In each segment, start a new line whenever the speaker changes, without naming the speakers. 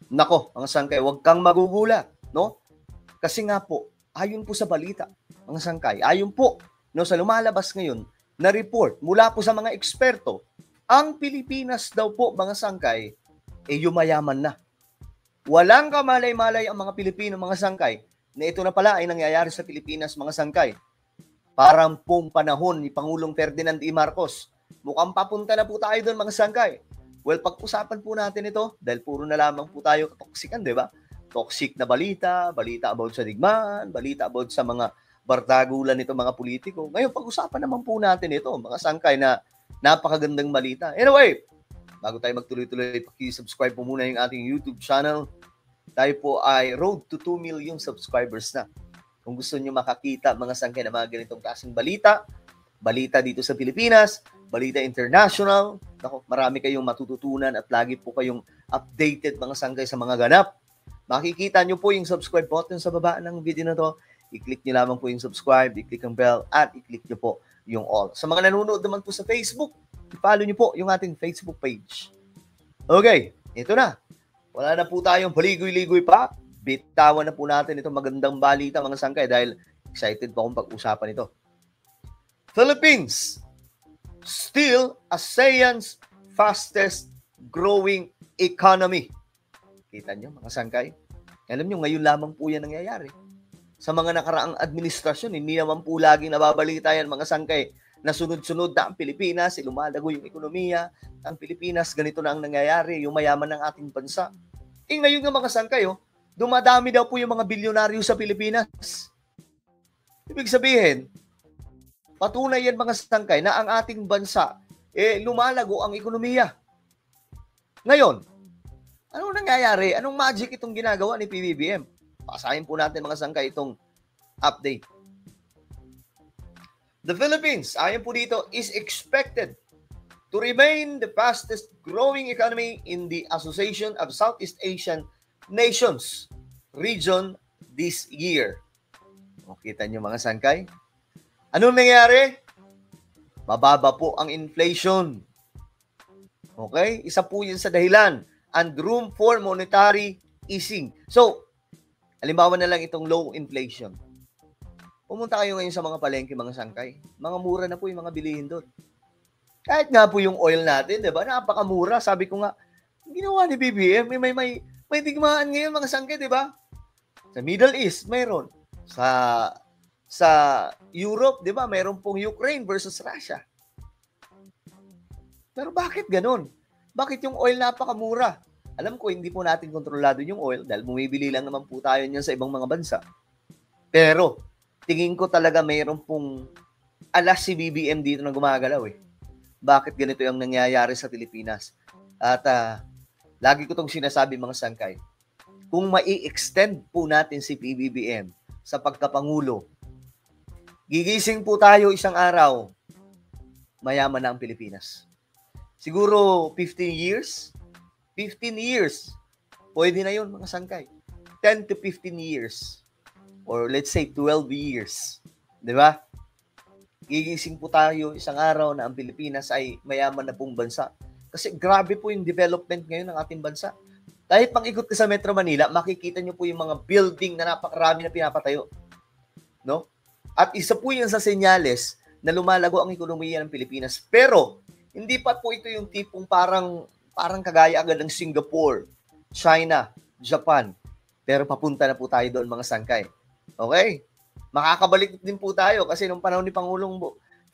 Nako, mga sangkay, huwag kang magugulat, no? Kasi nga po, ayon po sa balita, mga sangkay, ayon po no, sa lumalabas ngayon na report mula po sa mga eksperto, ang Pilipinas daw po, mga sangkay, yumayaman na. Walang kamalay-malay ang mga Pilipino, mga sangkay, na ito na pala ay nangyayari sa Pilipinas, mga sangkay. Parang pong panahon ni Pangulong Ferdinand E. Marcos. Mukhang papunta na po tayo doon, mga sangkay. Well, pag-usapan po natin ito, dahil puro na lamang po tayo toxican, di ba? Toxic na balita, balita about sa digmaan, balita about sa mga bardagulan nito mga politiko. Ngayon, pag-usapan naman po natin ito, mga sangkay, na napakagandang balita. Anyway, bago tayo magtuloy-tuloy, paki-subscribe po muna yung ating YouTube channel. Tayo po ay road to 2 million subscribers na. Kung gusto nyo makakita, mga sangkay, na mga ganitong klaseng balita, balita dito sa Pilipinas, balita international, ako, marami kayong matututunan at lagi po kayong updated, mga sangkay, sa mga ganap. Makikita nyo po yung subscribe button sa baba ng video na to. I-click nyo lamang po yung subscribe, i-click ang bell, at i-click nyo po yung all. Sa mga nanonood naman po sa Facebook, i-follow nyo po yung ating Facebook page. Okay, ito na. Wala na po tayong paligoy-ligoy pa. Bitawan na po natin itong magandang balita, mga sangkay, dahil excited po akong pag-usapan ito. Philippines, still ASEAN's fastest growing economy. Kita nyo, mga sangkay? Alam nyo, ngayon lamang po yan nangyayari. Sa mga nakaraang administrasyon, hindi naman po laging nababalita yan, mga sangkay, na sunod-sunod na ang Pilipinas, lumalago yung ekonomiya, ang Pilipinas, ganito na ang nangyayari, yung mayaman ng ating bansa. Ngayon nga, mga sangkay, dumadami daw po yung mga bilyonaryo sa Pilipinas. Ibig sabihin, patunay yan, mga sangkay, na ang ating bansa, lumalago ang ekonomiya. Ngayon, anong nangyayari? Anong magic itong ginagawa ni PBBM? Pasahin po natin, mga sangkay, itong update. The Philippines, ayon po dito, is expected to remain the fastest growing economy in the Association of Southeast Asian Nations region this year. O, kita nyo, mga sangkay? Anong nangyari? Mababa po ang inflation. Okay? Isa po yun sa dahilan. And room for monetary easing. So, halimbawa na lang itong low inflation. Pumunta kayo ngayon sa mga palengke, mga sangkay. Mga mura na po yung mga bilihin doon. Kahit nga po yung oil natin, di ba? Napakamura. Sabi ko nga, ginawa ni BBM, may digmaan ngayon, mga sangkay, di ba? Sa Middle East, mayroon. Sa Europe, di ba? Mayroon pong Ukraine versus Russia. Pero bakit ganun? Bakit yung oil napakamura? Alam ko, hindi po natin kontrolado yung oil dahil bumibili lang naman po tayo niyan sa ibang mga bansa. Pero, tingin ko talaga mayroon pong alas si BBM dito na gumagalaw eh. Bakit ganito yung nangyayari sa Pilipinas? At lagi ko itong sinasabi, mga sangkay, kung mai-extend po natin si PBBM sa pagkapangulo, gigising po tayo isang araw, mayaman na ang Pilipinas. Siguro 15 years, pwede na yun, mga sangkay. 10 to 15 years. Or let's say 12 years. Di ba? Gigising po tayo isang araw na ang Pilipinas ay mayaman na pong bansa. Kasi grabe po yung development ngayon ng ating bansa. Kahit pang ikot ka sa Metro Manila, makikita nyo po yung mga building na napakarami na pinapatayo. No? At isa po yan sa senyales na lumalago ang ekonomiya ng Pilipinas. Pero, hindi pa po ito yung tipong parang kagaya agad ng Singapore, China, Japan. Pero papunta na po tayo doon, mga sangkay. Okay? Makakabalik din po tayo kasi nung panahon ni Pangulong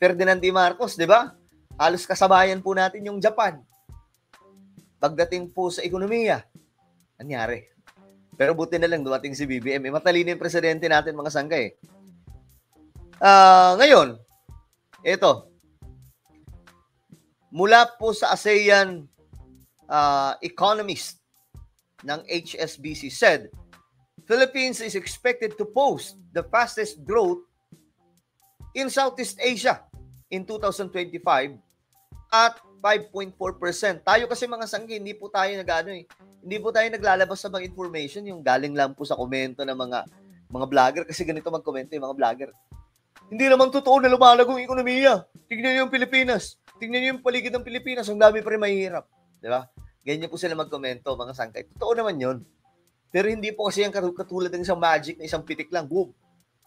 Ferdinand E. Marcos, di ba? Halos kasabayan po natin yung Japan. Pagdating po sa ekonomiya, nangyari. Pero buti na lang dumating si BBM. Matalino yung presidente natin, mga sangkay. Ngayon, ito. Mula po sa ASEAN economist ng HSBC said, Philippines is expected to post the fastest growth in Southeast Asia in 2025 at 5.4%. Tayo kasi, mga sangki, hindi po tayo hindi po tayo naglalabas sa mga information yung galing lang po sa komento ng mga vlogger kasi ganito magkomento yung mga vlogger. Hindi naman totoo na lumalago yung ekonomiya. Tignan niyo yung Pilipinas. Tingnan niyo yung paligid ng Pilipinas, ang dami pa rin mahihirap. Di ba? Ganyan po sila magkomento, mga sangkay. Totoo naman yun. Pero hindi po kasi yung katulad ng isang magic na isang pitik lang, boom,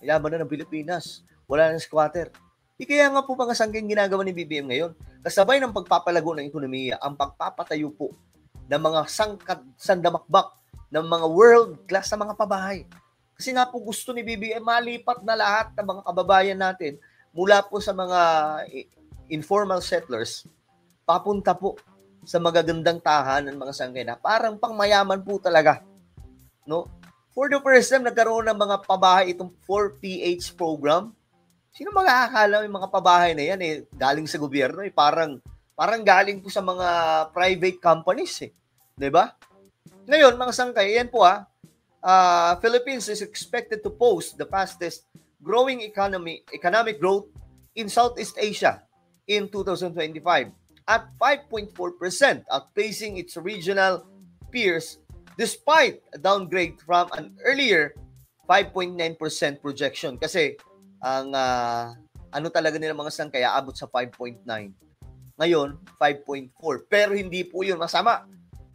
yaman na ng Pilipinas. Wala nang squatter. Kaya nga po mga sangkay ginagawa ni BBM ngayon. Kasabay ng pagpapalago ng ekonomiya, ang pagpapatayo po ng mga sandamakbak ng mga world-class na mga pabahay. Kasi nga po gusto ni BBM malipat na lahat ng mga kababayan natin mula po sa mga informal settlers papunta po sa magagandang tahanan mga sangkay na parang pangmayaman po talaga. No? For the first time, nagkaroon ng mga pabahay itong 4PH program. Sino makakakala yung mga pabahay na yan galing sa gobyerno parang galing po sa mga private companies 'di ba? Ngayon, mga sangkay, yan po Philippines is expected to post the fastest growing economic growth in Southeast Asia in 2025 at 5.4%, outpacing its regional peers despite a downgrade from an earlier 5.9% projection. Kasi ang ano talaga nila mga sangkay aabot sa 5.9. Ngayon, 5.4. Pero hindi po yun masama.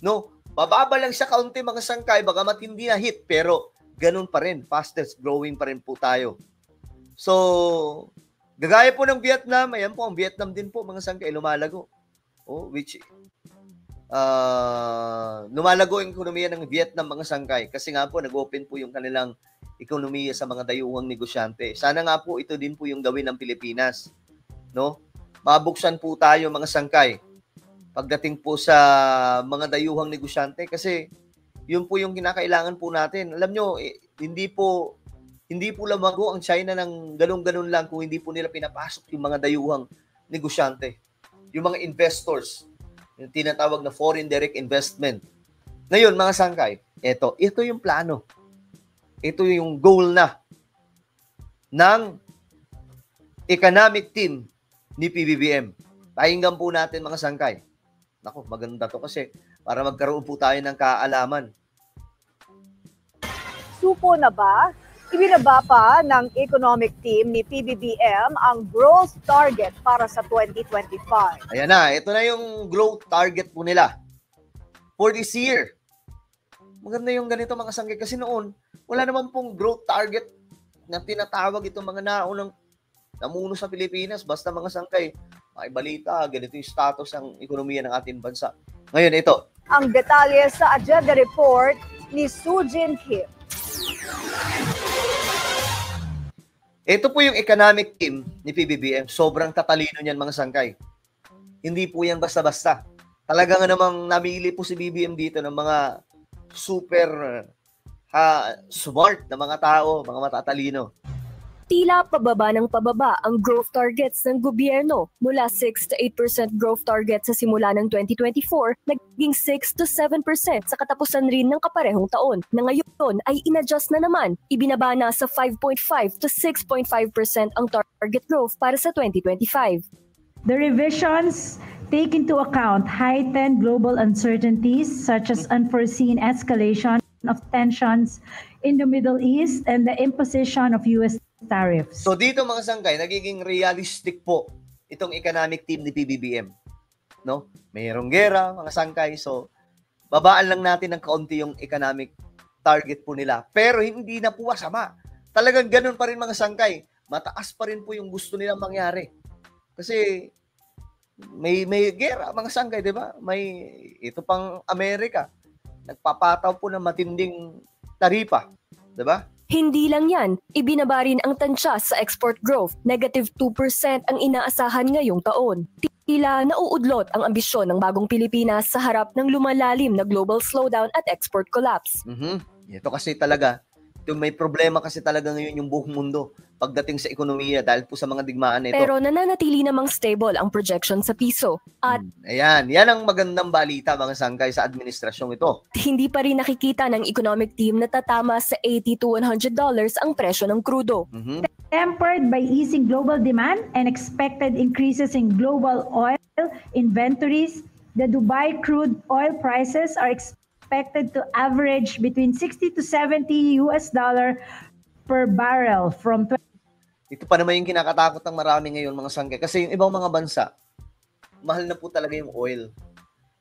No? Bababa lang siya kaunti mga sangkay, bagamat hindi na hit, pero ganun pa rin. Fastest growing pa rin po tayo. So, gagaya po ng Vietnam, ayan po, ang Vietnam din po mga sangkay lumalago. Which lumalago ang ekonomiya ng Vietnam mga sangkay kasi nga po nag-open po yung kanilang ekonomiya sa mga dayuhang negosyante. Sana nga po ito din po yung gawin ng Pilipinas. No? Mabuksan po tayo mga sangkay pagdating po sa mga dayuhang negosyante kasi yun po yung kinakailangan po natin. Alam nyo, hindi po lumago ang China ng ganun-ganun lang kung hindi po nila pinapasok yung mga dayuhang negosyante. Yung mga investors, yung tinatawag na foreign direct investment. Ngayon, mga sangkay, ito yung plano. Ito yung goal na ng economic team ni PBBM. Pakinggan po natin mga sangkay. Naku, maganda to kasi para magkaroon po tayo ng kaalaman.
Supo na ba? Ibinaba pa ng economic team ni PBBM ang growth target para sa 2025.
Ayan na, ito na yung growth target po nila for this year. Maganda yung ganito mga sangkay kasi noon, wala naman pong growth target na tinatawag itong mga naunang namuno sa Pilipinas. Basta mga sangkay, maibalita, ganito yung status ng ekonomiya ng ating bansa. Ngayon, ito.
Ang detalye sa agenda report ni Sujin Kim.
Ito po yung economic team ni PBBM. Sobrang tatalino niyan mga sangkay. Hindi po yan basta-basta. Talaga nga namang namili po si BBM dito ng mga super smart na mga tao, mga matatalino.
Tila pababa ng pababa ang growth targets ng gobyerno. Mula 6 to 8% growth target sa simula ng 2024, naging 6 to 7% sa katapusan rin ng kaparehong taon, na ngayon ay inadjust na naman. Ibinaba na sa 5.5 to 6.5% ang target growth para sa 2025.
The revisions take into account heightened global uncertainties such as unforeseen escalation of tensions in the Middle East and the imposition of U.S. tariffs.
So dito mga sangkay, nagiging realistic po itong economic team ni PBBM. No? Mayroong gera, mga sangkay. So babaan lang natin ng kaunti yung economic target po nila. Pero hindi na po masama. Talagang ganun pa rin mga sangkay. Mataas pa rin po yung gusto nilang mangyari. Kasi may gera, mga sangkay, di ba? May ito pang Amerika. Nagpapataw po ng matinding taripa. Di ba?
Hindi lang yan, ibinaba rin ang tansya sa export growth. Negative 2% ang inaasahan ngayong taon. Tila nauudlot ang ambisyon ng bagong Pilipinas sa harap ng lumalalim na global slowdown at export collapse.
Ito kasi talaga, may problema kasi talaga ngayon yung buong mundo pagdating sa ekonomiya dahil po sa mga digmaan nito.
Pero nananatili namang stable ang projection sa piso. At
yan ang magandang balita mga sangkay sa administrasyong ito.
Hindi pa rin nakikita ng economic team na tatama sa $80 to $100 ang presyo ng krudo.
Tempered by easing global demand and expected increases in global oil inventories, the Dubai crude oil prices are expected to average between 60 to 70 US dollar per barrel from
Ito pa naman yung kinakatakot ng marami ngayon mga sangkay kasi yung ibang mga bansa, mahal na po talaga yung oil.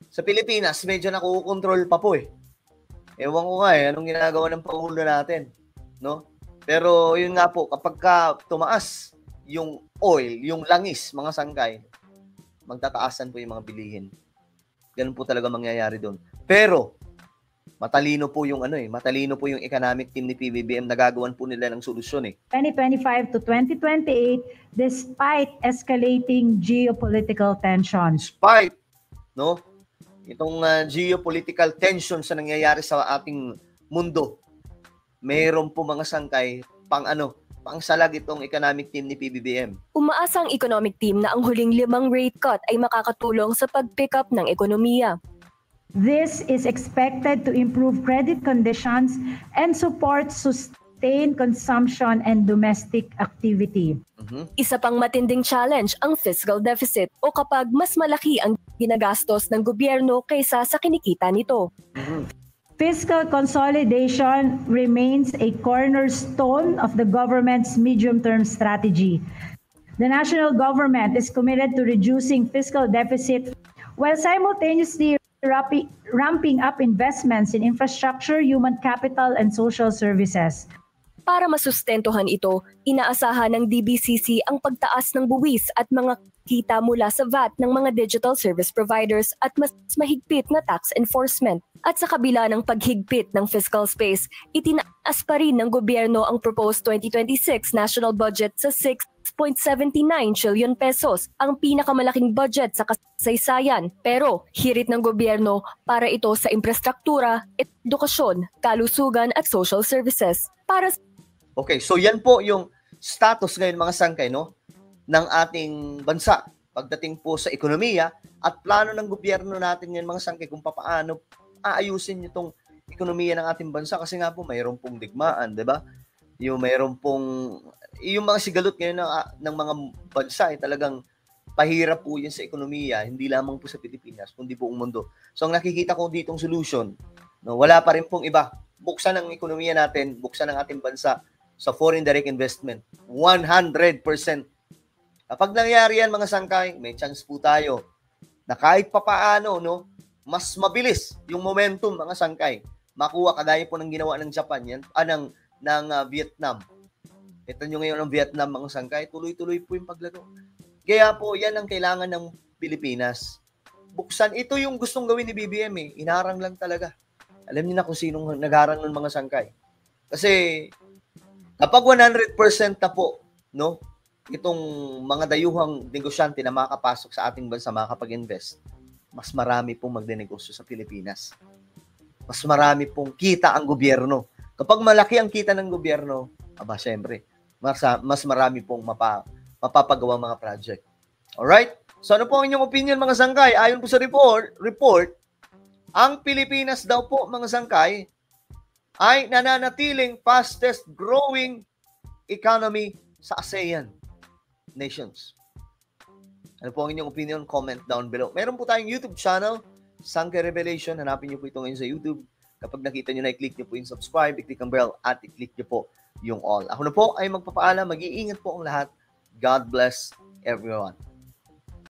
Sa Pilipinas, medyo nakukontrol pa po eh. Ewan ko nga anong ginagawa ng Pangulo natin, no? Pero yun nga po, kapag tumaas yung oil, yung langis, mga sangkay, magtataasan po yung mga bilihin. Ganun po talaga mangyayari doon. Pero matalino po yung matalino po yung economic team ni PBBM, nagagawan po nila ng solusyon
2025 to 2028 despite escalating geopolitical tensions.
Despite, no? Itong geopolitical tensions na nangyayari sa ating mundo, mayroon po mga sangkay pang-salag itong economic team ni PBBM.
Umaasa ang economic team na ang huling 5 rate cut ay makakatulong sa pag-pick up ng ekonomiya.
This is expected to improve credit conditions and support sustained consumption and domestic activity.
Isa pang matinding challenge ang fiscal deficit o kapag mas malaki ang ginagastos ng gobyerno kaysa sa kinikita nito.
Fiscal consolidation remains a cornerstone of the government's medium-term strategy. The national government is committed to reducing fiscal deficit while simultaneously ramping up investments in infrastructure, human capital, and social services.
Para masustentuhan ito, inaasahan ng DBCC ang pagtaas ng buwis at mga kita mula sa VAT ng mga digital service providers at mas mahigpit na tax enforcement. At sa kabila ng paghigpit ng fiscal space, itinaas pa rin ng gobyerno ang proposed 2026 national budget sa 6.79 trillion pesos, ang pinakamalaking budget sa kasaysayan. Pero hirit ng gobyerno para ito sa infrastruktura, edukasyon, kalusugan at social services.
Okay, so yan po yung status ngayon mga sangkay, no, ng ating bansa pagdating po sa ekonomiya at plano ng gobyerno natin ngayon mga sangkay kung paano aayusin itong ekonomiya ng ating bansa kasi nga po mayroon pong digmaan, 'di ba? Yung mayroon pong yung mga sigalot ngayon ng mga bansa ay talagang pahirap po yan sa ekonomiya, hindi lamang po sa Pilipinas, kundi buong mundo. So ang nakikita ko ditong solution, no, wala pa rin pong iba. Buksan ang ekonomiya natin, buksan ang ating bansa sa foreign direct investment. 100%. Kapag nangyari yan mga sangkay, may chance po tayo na kahit papaano, no, mas mabilis yung momentum mga sangkay. Makuha kagaya po ng ginawa ng Japan yan, ng Vietnam. Ito nyo ngayon ng Vietnam mga sangkay, tuloy-tuloy po yung paglago. Kaya po yan ang kailangan ng Pilipinas. Buksan, ito yung gustong gawin ni BBM Inarang lang talaga. Alam niyo na kung sinong nagharang ng mga sangkay. Kasi kapag 100% na po, no, itong mga dayuhang negosyante na makakapasok sa ating bansa, makakapag-invest, mas marami pong magdenegosyo sa Pilipinas. Mas marami pong kita ang gobyerno. Kapag malaki ang kita ng gobyerno, syempre, mas marami pong mapapagawa mga project. Alright? So ano po ang inyong opinion mga sangkay? Ayon po sa report, ang Pilipinas daw po mga sangkay ay nananatiling fastest growing economy sa ASEAN nations. Ano po ang inyong opinion? Comment down below. Meron po tayong YouTube channel, Sangkay Revelation. Hanapin niyo po ito ngayon sa YouTube. Kapag nakita niyo na, i-click niyo po yung subscribe, i-click ang bell, at i-click niyo po yung all. Ako na po ay magpapaalam. Mag-iingat po ang lahat. God bless everyone.